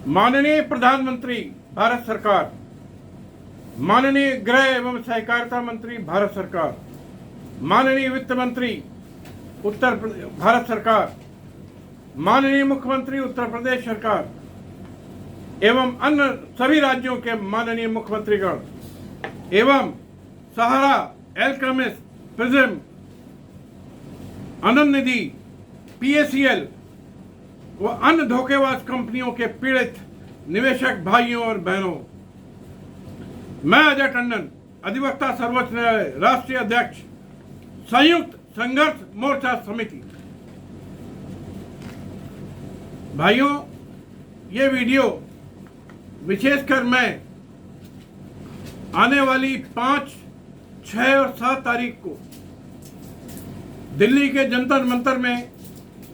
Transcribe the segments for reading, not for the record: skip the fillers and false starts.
माननीय प्रधानमंत्री भारत सरकार, माननीय गृह एवं सहकारिता मंत्री भारत सरकार, माननीय वित्त मंत्री भारत सरकार, माननीय मुख्यमंत्री उत्तर प्रदेश सरकार एवं अन्य सभी राज्यों के माननीय मुख्यमंत्रीगण एवं सहारा, एलकेमिस, प्रिज्म, आनंद निधि, PACL व अन्य धोखेबाज कंपनियों के पीड़ित निवेशक भाइयों और बहनों, मैं अजय टंडन, अधिवक्ता सर्वोच्च न्यायालय, राष्ट्रीय अध्यक्ष, संयुक्त संघर्ष मोर्चा समिति। भाइयों, ये वीडियो विशेषकर मैं आने वाली 5, 6 और 7 तारीख को दिल्ली के जंतर मंतर में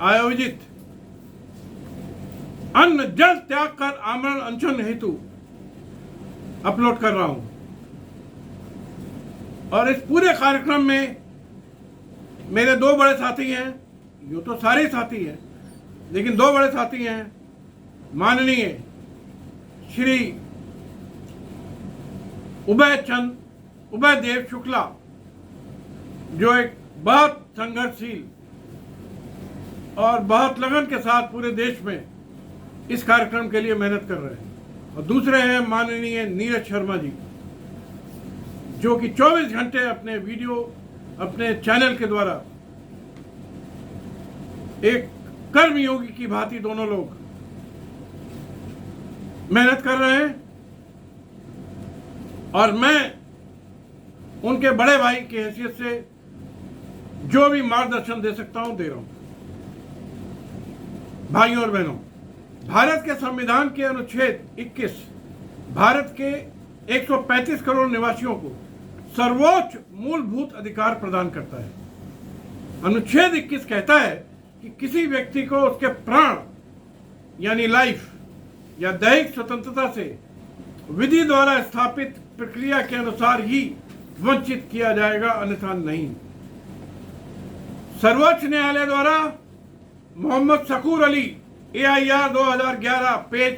आयोजित अन्न जल त्याग कर आमरण अनशन हेतु अपलोड कर रहा हूं। और इस पूरे कार्यक्रम में मेरे 2 बड़े साथी हैं, यूं तो सारे साथी हैं, लेकिन 2 बड़े साथी हैं। माननीय श्री उभय देव शुक्ला, जो एक बहुत संघर्षशील और बहुत लगन के साथ पूरे देश में इस कार्यक्रम के लिए मेहनत कर रहे हैं, और दूसरे हैं माननीय नीरज शर्मा जी, जो कि 24 घंटे अपने वीडियो, अपने चैनल के द्वारा एक कर्मयोगी की भांति दोनों लोग मेहनत कर रहे हैं, और मैं उनके बड़े भाई की हैसियत से जो भी मार्गदर्शन दे सकता हूं दे रहा हूं। भाइयों और बहनों, भारत के संविधान के अनुच्छेद 21 भारत के 135 करोड़ निवासियों को सर्वोच्च मूलभूत अधिकार प्रदान करता है। अनुच्छेद 21 कहता है कि किसी व्यक्ति को उसके प्राण यानी लाइफ या दैहिक स्वतंत्रता से विधि द्वारा स्थापित प्रक्रिया के अनुसार ही वंचित किया जाएगा, अन्यथा नहीं। सर्वोच्च न्यायालय द्वारा मोहम्मद शकूर अली AIR 2011 पेज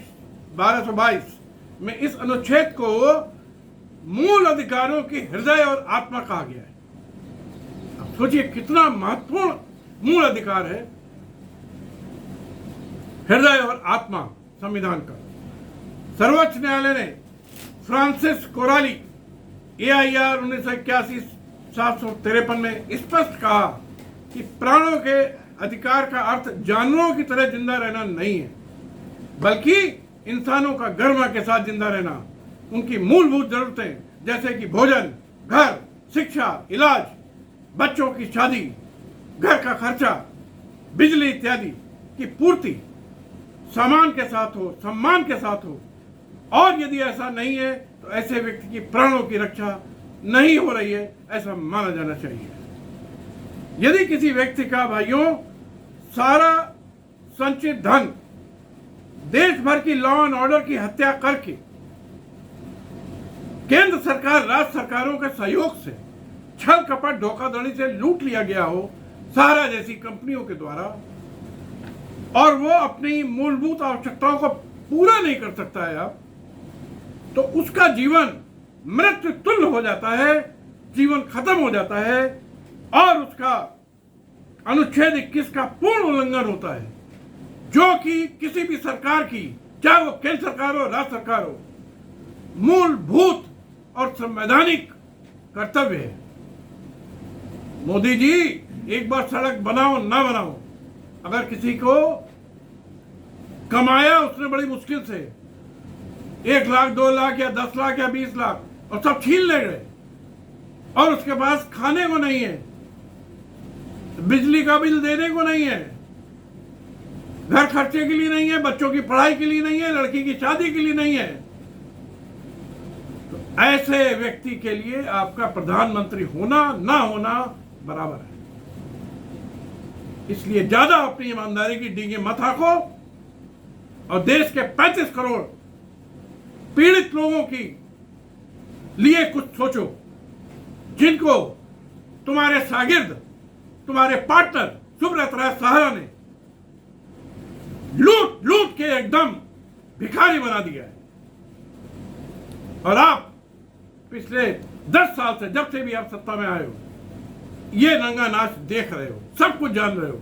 1222 में इस अनुच्छेद को मूल अधिकारों की हृदय और आत्मा कहा गया है। अब सोचिए कितना महत्वपूर्ण मूल अधिकार है हृदय और आत्मा संविधान का। सर्वोच्च न्यायालय ने फ्रांसिस कोराली AIR 1981 753 में स्पष्ट कहा कि प्राणों के अधिकार का अर्थ जानवरों की तरह जिंदा रहना नहीं है, बल्कि इंसानों का गर्मा के साथ जिंदा रहना, उनकी मूलभूत जरूरतें जैसे कि भोजन, घर, शिक्षा, इलाज, बच्चों की शादी, घर का खर्चा, बिजली इत्यादि की पूर्ति सम्मान के साथ हो, सम्मान के साथ हो। और यदि ऐसा नहीं है तो ऐसे व्यक्ति की प्राणों की रक्षा नहीं हो रही है, ऐसा माना जाना चाहिए। यदि किसी व्यक्ति का, भाइयों, सारा संचित धन देश भर की लॉ एंड ऑर्डर की हत्या करके केंद्र सरकार, राज्य सरकारों के सहयोग से छल कपट धोखाधड़ी से लूट लिया गया हो सहारा जैसी कंपनियों के द्वारा, और वो अपनी मूलभूत आवश्यकताओं को पूरा नहीं कर सकता है, तो उसका जीवन मृत्यु तुल्य हो जाता है, जीवन खत्म हो जाता है, और उसका अनुच्छेद 21 का पूर्ण उल्लंघन होता है, जो कि किसी भी सरकार की, चाहे वो केंद्र सरकार हो, राज्य सरकार हो, मूलभूत और संवैधानिक कर्तव्य है। मोदी जी, एक बार सड़क बनाओ ना बनाओ, अगर किसी को कमाया उसने बड़ी मुश्किल से 1 लाख, 2 लाख या 10 लाख या 20 लाख, और सब छीन ले गए, और उसके पास खाने को नहीं है, बिजली का बिल देने को नहीं है, घर खर्चे के लिए नहीं है, बच्चों की पढ़ाई के लिए नहीं है, लड़की की शादी के लिए नहीं है, तो ऐसे व्यक्ति के लिए आपका प्रधानमंत्री होना ना होना बराबर है। इसलिए ज्यादा अपनी ईमानदारी की डींगे मत हाको, और देश के 35 करोड़ पीड़ित लोगों की लिए कुछ सोचो, जिनको तुम्हारे शागिर्द, तुम्हारे पार्टनर सुब्रत राय सहारा ने लूट लूट के एकदम भिखारी बना दिया है। और आप पिछले 10 साल से, जब से भी आप सत्ता में आए हो, ये रंगा नाच देख रहे हो, सब कुछ जान रहे हो।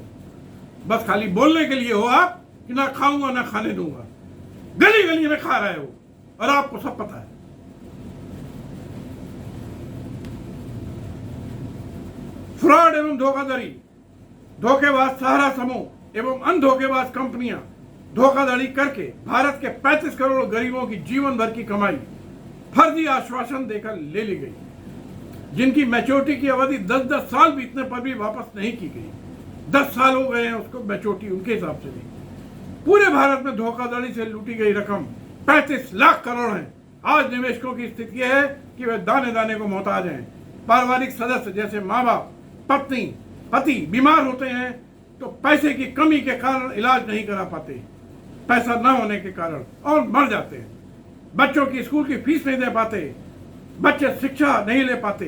बस खाली बोलने के लिए हो आप कि ना खाऊंगा ना खाने दूंगा। गली गली में खा रहे हो और आपको सब पता है। फ्रॉड एवं धोखाधड़ी, धोखेबाज सहारा समूह एवं अन्य धोखेबाज कंपनियां धोखाधड़ी करके भारत के 35 करोड़ गरीबों की जीवन भर की कमाई फर्जी आश्वासन देकर ले ली गई, जिनकी मैच्योरिटी की अवधि 10-10 साल बीतने पर भी वापस नहीं की गई। 10 साल हो गए हैं उसको मैच्योरिटी, उनके हिसाब से भी। पूरे भारत में धोखाधड़ी से लूटी गई रकम 35 लाख करोड़ है। आज निवेशकों की स्थिति है कि वे दाने दाने को मोहताज हैं। पारिवारिक सदस्य जैसे माँ बाप, पत्नी, पति बीमार होते हैं तो पैसे की कमी के कारण इलाज नहीं करा पाते, पैसा न होने के कारण, और मर जाते हैं। बच्चों की स्कूल की फीस नहीं दे पाते, बच्चे शिक्षा नहीं ले पाते,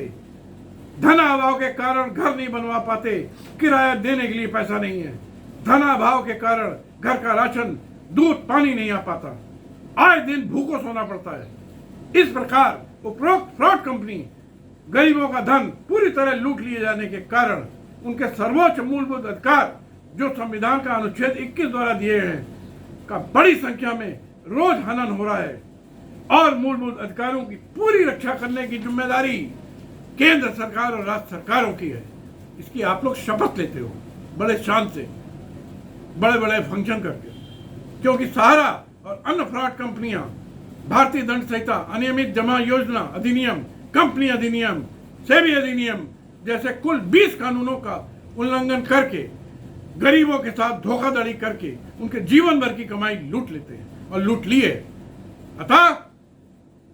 धनाभाव के कारण घर नहीं बनवा पाते, किराया देने के लिए पैसा नहीं है, धनाभाव के कारण घर का राशन, दूध, पानी नहीं आ पाता, आए दिन भूखों सोना पड़ता है। इस प्रकार उपरोक्त फ्रॉड कंपनी गरीबों का धन पूरी तरह लूट लिए जाने के कारण उनके सर्वोच्च मूलभूत अधिकार जो संविधान का अनुच्छेद 21 द्वारा दिए हैं का बड़ी संख्या में रोज हनन हो रहा है। और मूलभूत अधिकारों की पूरी रक्षा करने की जिम्मेदारी केंद्र सरकार और राज्य सरकारों की है। इसकी आप लोग शपथ लेते हो बड़े शान से, बड़े बड़े फंक्शन करके, क्योंकि सहारा और अन्य फ्रॉड कंपनियां भारतीय दंड संहिता, अनियमित जमा योजना अधिनियम, कंपनी अधिनियम, सेबी अधिनियम जैसे कुल 20 कानूनों का उल्लंघन करके गरीबों के साथ धोखाधड़ी करके उनके जीवन भर की कमाई लूट लेते हैं और लूट लिए। अतः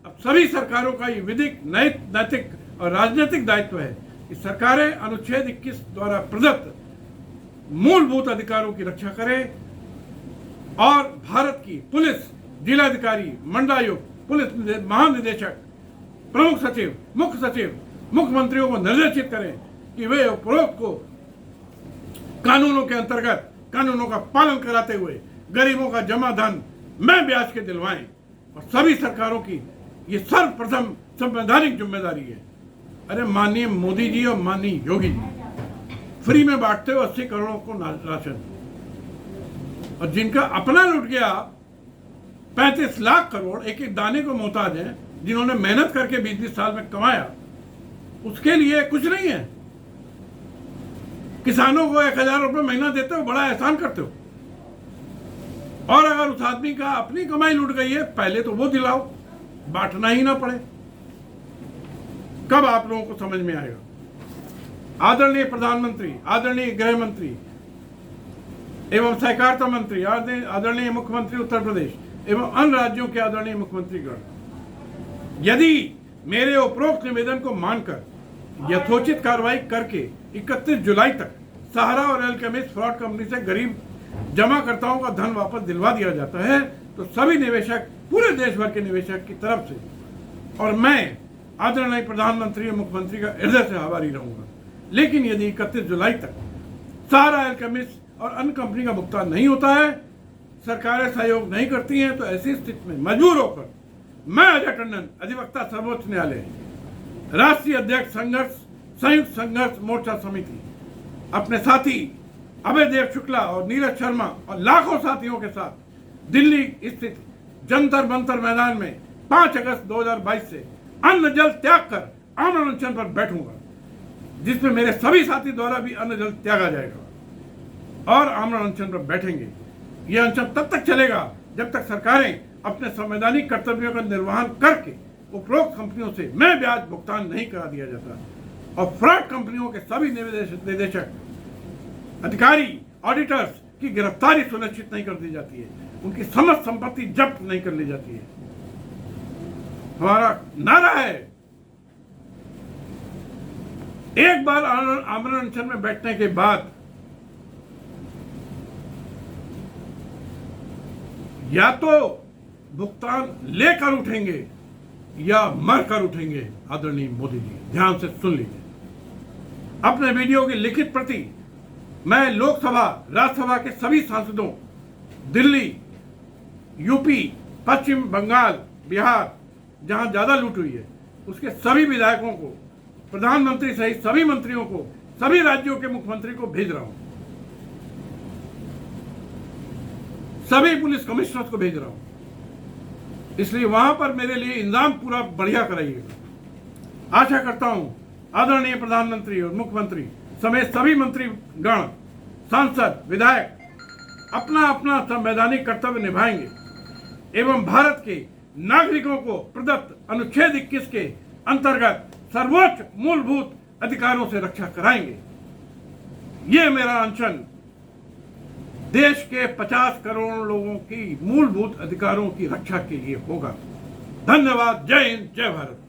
अब सभी सरकारों का ये विधिक, नैतिक और राजनीतिक दायित्व है कि सरकारें अनुच्छेद 21 द्वारा प्रदत्त मूलभूत अधिकारों की रक्षा करें और भारत की पुलिस, जिलाधिकारी, मंडलायुक्त, पुलिस महानिदेशक, प्रमुख सचिव, मुख्य सचिव, मुख्यमंत्रियों को निर्देशित करें कि वे उपरोक्त को कानूनों के अंतर्गत कानूनों का पालन कराते हुए गरीबों का जमा धन मैं ब्याज के दिलवाएं। और सभी सरकारों की ये सर्वप्रथम संवैधानिक जिम्मेदारी है। अरे माननीय मोदी जी और माननीय योगी जी फ्री में बांटते हो 80 करोड़ों को राशन, और जिनका अपना लुट गया 35 लाख करोड़, एक एक दाने को मोहताज हैं, जिन्होंने मेहनत करके 20-20 साल में कमाया, उसके लिए कुछ नहीं है। किसानों को 1000 रुपये महीना देते हो, बड़ा एहसान करते हो। और अगर उस आदमी का अपनी कमाई लुट गई है, पहले तो वो दिलाओ, बांटना ही ना पड़े। कब आप लोगों को समझ में आएगा? आदरणीय प्रधानमंत्री, आदरणीय गृह मंत्री एवं सहकारिता मंत्री, आदरणीय मुख्यमंत्री उत्तर प्रदेश एवं अन्य राज्यों के आदरणीय मुख्यमंत्रीगण, यदि मेरे उपरोक्त निवेदन को मानकर यथोचित कार्रवाई करके 31 जुलाई तक सहारा और अल्केमिस्ट फ्रॉड कंपनी से गरीब जमाकर्ताओं का धन वापस दिलवा दिया जाता है तो सभी निवेशक, पूरे देश भर के निवेशक की तरफ से, और मैं आदरणीय प्रधानमंत्री और मुख्यमंत्री का हृदय से आभारी रहूंगा। लेकिन यदि 31 जुलाई तक सहारा, अल्केमिस्ट और अन्य कंपनी का भुगतान नहीं होता है, सरकारें सहयोग नहीं करती हैं, तो ऐसी स्थिति में मजबूर होकर मैं अजय टंडन, अधिवक्ता सर्वोच्च न्यायालय, राष्ट्रीय अध्यक्ष संयुक्त संघर्ष मोर्चा समिति, अपने साथी अभय देव शुक्ला और नीरज शर्मा और लाखों साथियों के साथ दिल्ली स्थित जंतर मंतर मैदान में 5 अगस्त 2022 से अन्न जल त्याग कर आमरण अनशन पर बैठूंगा, जिसमें मेरे सभी साथी द्वारा भी अन्न जल त्यागा जाएगा और आमरण अनशन पर बैठेंगे। यह अनशन तब तक चलेगा जब तक सरकारें अपने संवैधानिक कर्तव्यों का निर्वहन करके उपरोक्त कंपनियों से मैं ब्याज भुगतान नहीं करा दिया जाता और फ्रॉड कंपनियों के सभी निदेशक, अधिकारी, ऑडिटर्स की गिरफ्तारी सुनिश्चित नहीं कर दी जाती है, उनकी समस्त संपत्ति जब्त नहीं कर ली जाती है। हमारा नारा है, एक बार आमरण अनशन में बैठने के बाद या तो भुगतान लेकर उठेंगे या मरकर उठेंगे। आदरणीय मोदी जी, ध्यान से सुन लीजिए। अपने वीडियो की लिखित प्रति मैं लोकसभा, राज्यसभा के सभी सांसदों, दिल्ली, यूपी, पश्चिम बंगाल, बिहार, जहां ज्यादा लूट हुई है, उसके सभी विधायकों को, प्रधानमंत्री सहित सभी मंत्रियों को, सभी राज्यों के मुख्यमंत्री को भेज रहा हूं, सभी पुलिस कमिश्नर को भेज रहा हूं। इसलिए वहां पर मेरे लिए इंतजाम पूरा बढ़िया कराइएगा। आशा करता हूं आदरणीय प्रधानमंत्री और मुख्यमंत्री समेत सभी मंत्रीगण, सांसद, विधायक अपना अपना संवैधानिक कर्तव्य निभाएंगे एवं भारत के नागरिकों को प्रदत्त अनुच्छेद 21 के अंतर्गत सर्वोच्च मूलभूत अधिकारों से रक्षा कराएंगे। ये मेरा अनशन देश के 50 करोड़ लोगों की मूलभूत अधिकारों की रक्षा के लिए होगा। धन्यवाद। जय हिंद, जय भारत।